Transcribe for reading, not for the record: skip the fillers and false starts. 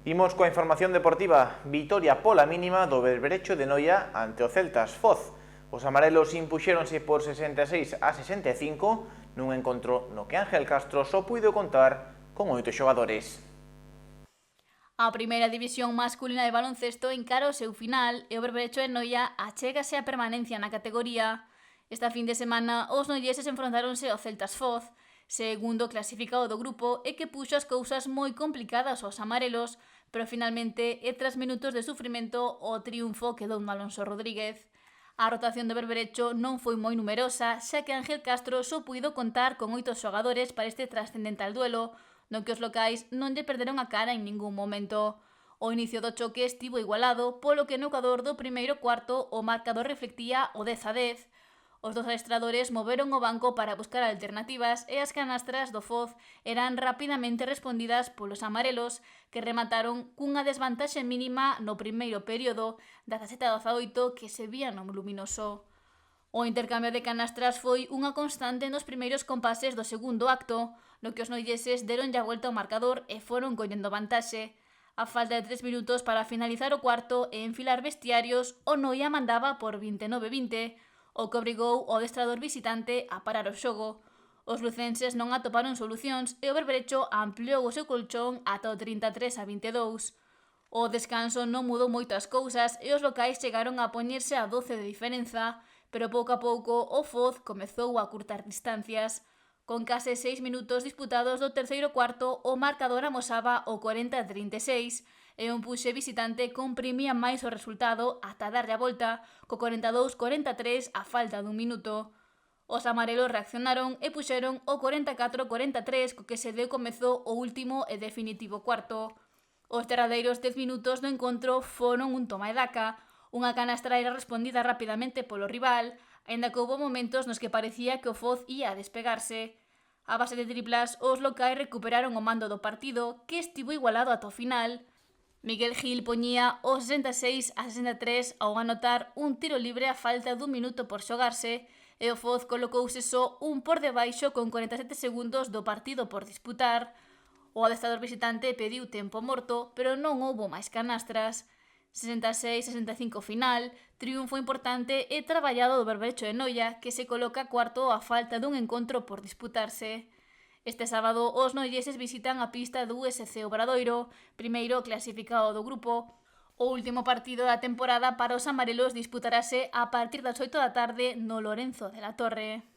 Imos coa información deportiva. Vitoria pola mínima do Berberecho de Noia ante o Celtas Foz. Os amarelos impuxéronse por 66-65 nun encontro no que Ángel Castro só puido contar con 8 xogadores. A primeira división masculina de baloncesto encara o seu final e o Berberecho de Noia achégase a permanencia na categoría. Esta fin de semana os noieses enfrontáronse ao Celtas Foz, segundo clasificado do grupo e que puxo as cousas moi complicadas aos amarelos, pero finalmente, e tras minutos de sufrimento, o triunfo quedou no Alonso Rodríguez. A rotación do Berberecho non foi moi numerosa, xa que Ángel Castro só puido contar con 8 xogadores para este trascendental duelo, no que os locais non lle perderon a cara en ningún momento. O inicio do choque estivo igualado, polo que no ecuador do primeiro cuarto o marcador reflectía o 10-10. Os dos adestradores moveron o banco para buscar alternativas e as canastras do Foz eran rapidamente respondidas polos amarelos, que remataron cunha desvantaxe mínima no primeiro período, 17-18, que se vía no luminoso. O intercambio de canastras foi unha constante nos primeiros compases do segundo acto, no que os noieses deronlle a volta ao marcador e foron collendo vantaxe. A falta de 3 minutos para finalizar o cuarto e enfilar vestiarios, o Noia mandaba por 29-20, o que obrigou o adestrador visitante a parar o xogo. Os lucenses non atoparon solucións e o Berberecho ampliou o seu colchón ata o 33-22. O descanso non mudou moito as cousas e os locais chegaron a poñerse a 12 de diferenza, pero pouco a pouco o Foz comezou a curtar distancias. Con case 6 minutos disputados do terceiro cuarto, o marcador amosaba o 40-36 e un puxe visitante comprimía máis o resultado ata darlle a volta co 42-43 a falta dun minuto. Os amarelos reaccionaron e puxeron o 44-43 co que se deu comezo o último e definitivo cuarto. Os derradeiros 10 minutos do encontro foron un toma e daca, unha canastra era respondida rapidamente polo rival, aínda que houbo momentos nos que parecía que o Foz ía a despegarse. A base de triplas, os locais recuperaron o mando do partido, que estivo igualado ata o final. Miguel Gil poñía o 66-63 ao anotar un tiro libre a falta dun minuto por xogarse, e o Foz colocouse só un por debaixo con 47 segundos do partido por disputar. O adestrador visitante pediu tempo morto, pero non houbo máis canastras. 66-65 final, triunfo importante e traballado do Berberecho de Noia, que se coloca cuarto a falta dun encontro por disputarse. Este sábado, os noieses visitan a pista do USC Obradoiro, primeiro clasificado do grupo. O último partido da temporada para os amarelos disputarase a partir das 8 da tarde no Lorenzo de la Torre.